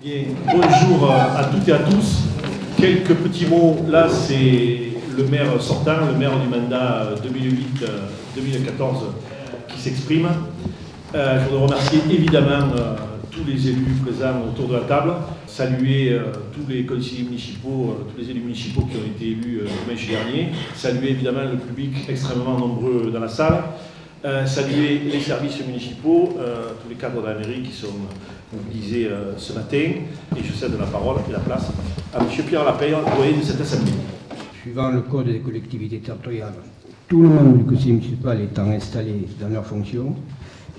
Bien, bonjour à toutes et à tous. Quelques petits mots. Là, c'est le maire sortant, le maire du mandat 2008-2014 qui s'exprime. Je voudrais remercier évidemment tous les élus présents autour de la table, saluer tous les conseillers municipaux, tous les élus municipaux qui ont été élus le 20 dernier, saluer évidemment le public extrêmement nombreux dans la salle, saluer les services municipaux, tous les cadres de la mairie qui sont mobilisés ce matin, et je cède la parole et la place à M. Pierre Lapeyre, doyen de cette assemblée. Suivant le Code des collectivités territoriales, tout le monde du conseil municipal étant installé dans leurs fonctions,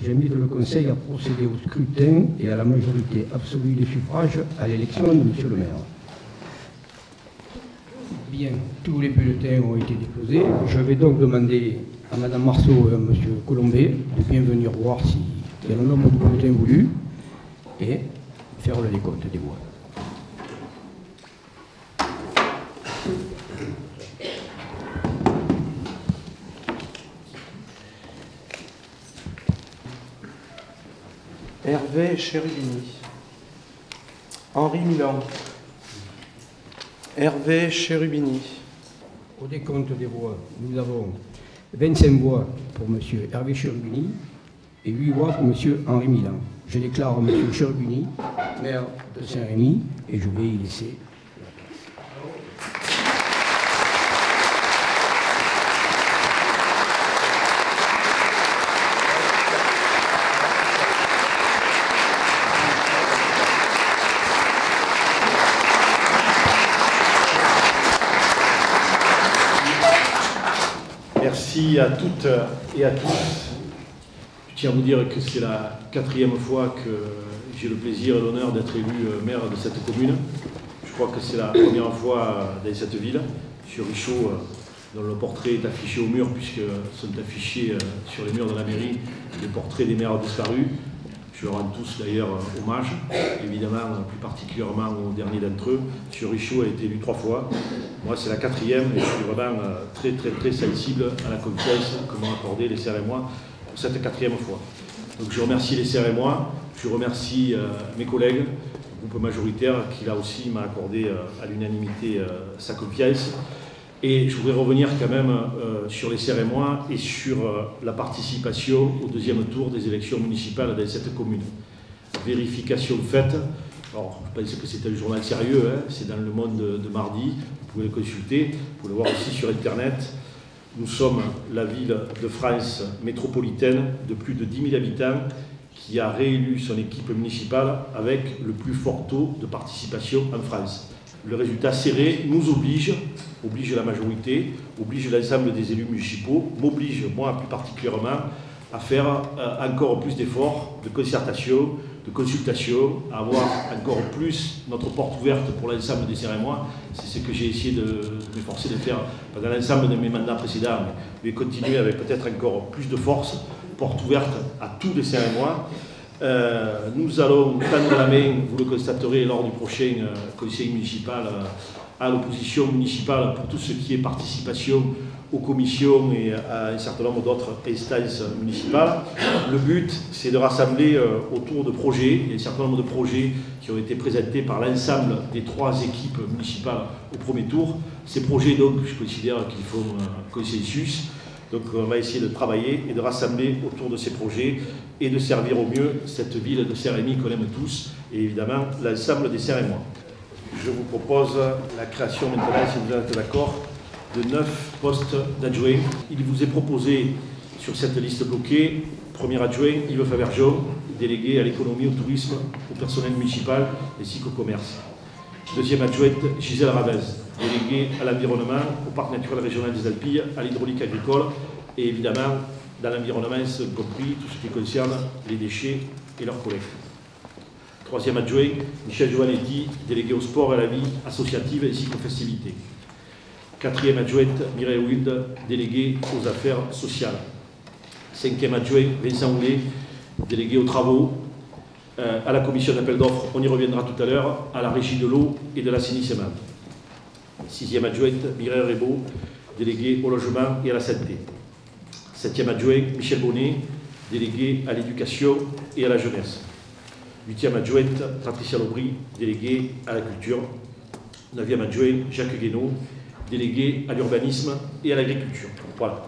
j'invite le Conseil à procéder au scrutin et à la majorité absolue des suffrages à l'élection de M. le maire. Bien, tous les bulletins ont été déposés. Je vais donc demander à Mme Marceau et à M. Colombet de bien venir voir s'il y a le nombre de bulletins voulus et faire le décompte des voix. Hervé Cherubini. Henri Milan. Hervé Cherubini. Au décompte des voix, nous avons 25 voix pour M. Hervé Cherubini et 8 voix pour M. Henri Milan. Je déclare M. Cherubini maire de Saint-Rémy et je vais y laisser la place. Merci à toutes et à tous. Je tiens à vous dire que c'est la 4e fois que j'ai le plaisir et l'honneur d'être élu maire de cette commune. Je crois que c'est la première fois dans cette ville, sur Richaud, dont le portrait est affiché au mur, puisque sont affichés sur les murs de la mairie les portraits des maires disparus. Je leur rends tous d'ailleurs hommage, évidemment, plus particulièrement au dernier d'entre eux. Sur Richaud a été élu 3 fois. Moi, c'est la 4e et je suis vraiment très sensible à la confiance que m'ont accordé les Serres et moi pour cette 4e fois. Donc je remercie les Serres et moi, je remercie mes collègues, le groupe majoritaire qui là aussi m'a accordé à l'unanimité sa confiance. Et je voudrais revenir quand même sur les Serres et moi et sur la participation au 2e tour des élections municipales dans cette commune. Vérification faite. Alors, je pense que c'est un journal sérieux, hein, c'est dans Le Monde de mardi, vous pouvez le consulter, vous pouvez le voir aussi sur Internet. Nous sommes la ville de France métropolitaine de plus de 10 000 habitants qui a réélu son équipe municipale avec le plus fort taux de participation en France. Le résultat serré nous oblige la majorité, oblige l'ensemble des élus municipaux, m'oblige moi plus particulièrement à faire encore plus d'efforts de concertation, de consultation, à avoir encore plus notre porte ouverte pour l'ensemble des Serres et moi. C'est ce que j'ai essayé de m'efforcer de faire pendant l'ensemble de mes mandats précédents, mais continuer avec peut-être encore plus de force, porte ouverte à tous les Serres et moi. Nous allons tendre la main, vous le constaterez lors du prochain conseil municipal, à l'opposition municipale pour tout ce qui est participation aux commissions et à un certain nombre d'autres instances municipales. Le but, c'est de rassembler autour de projets. Il y a un certain nombre de projets qui ont été présentés par l'ensemble des 3 équipes municipales au premier tour. Ces projets, donc, je considère qu'ils font consensus. Donc on va essayer de travailler et de rassembler autour de ces projets et de servir au mieux cette ville de Saint-Rémy qu'on aime tous et évidemment l'ensemble des Serres et moi. Je vous propose la création maintenant, si vous êtes d'accord, de 9 postes d'adjoints. Il vous est proposé sur cette liste bloquée, premier adjoint Yves Favergeon, délégué à l'économie, au tourisme, au personnel municipal ainsi qu'au commerce. Deuxième adjointe Gisèle Ravez, déléguée à l'environnement, au parc naturel régional des Alpilles, à l'hydraulique agricole et évidemment dans l'environnement, y compris tout ce qui concerne les déchets et leur collecte. Troisième adjoint Michel Giovanetti, délégué au sport et à la vie associative ainsi qu'aux festivités. Quatrième adjointe Mireille Wild, déléguée aux affaires sociales. Cinquième adjoint Vincent Houlet, délégué aux travaux, à la commission d'appel d'offres, on y reviendra tout à l'heure, à la régie de l'eau et de l'assainissement. Sixième adjointe Mireille Rebaud, déléguée au logement et à la santé. Septième adjoint Michel Bonnet, délégué à l'éducation et à la jeunesse. 8e adjointe, Patricia Lobry, déléguée à la culture. 9e adjoint, Jacques Guénaud, délégué à l'urbanisme et à l'agriculture. Voilà.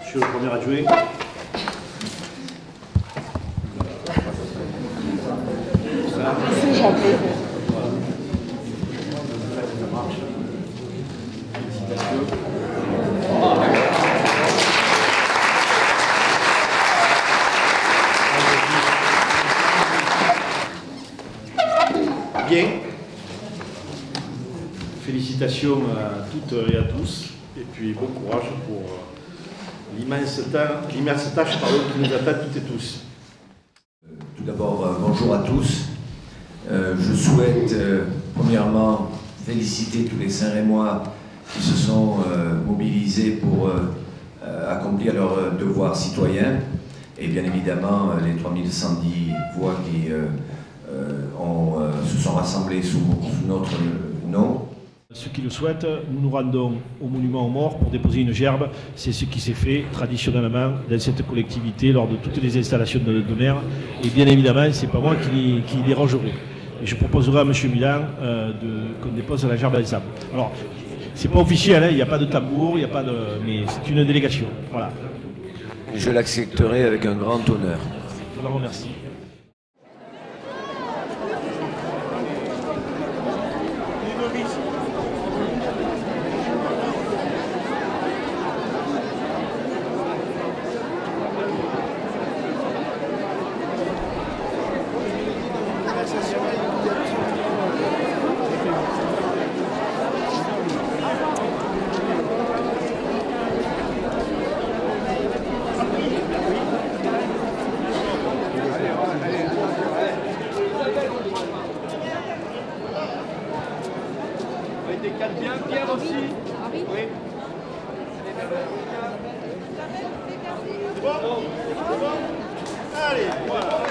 Monsieur le premier adjoint. C'est jamais. Bien. Félicitations à toutes et à tous, et puis bon courage pour l'immense tâche qui nous attend toutes et tous. Tout d'abord, bonjour à tous. Je souhaite premièrement féliciter tous les Saint-Rémois qui se sont mobilisés pour accomplir leur devoir citoyen, et bien évidemment les 3110 voix qui se sont rassemblées sous notre nom. Ceux qui le souhaitent, nous nous rendons au monument aux morts pour déposer une gerbe. C'est ce qui s'est fait traditionnellement dans cette collectivité lors de toutes les installations de maire. Et bien évidemment, ce n'est pas moi qui dérogerai. Et je proposerai à M. Milan qu'on dépose la gerbe ensemble. Alors, ce n'est pas officiel, il n'y a pas de tambour, mais c'est une délégation. Voilà. Je l'accepterai avec un grand honneur. Je vous remercie. Pierre aussi. Oui. Bon. Allez, voilà.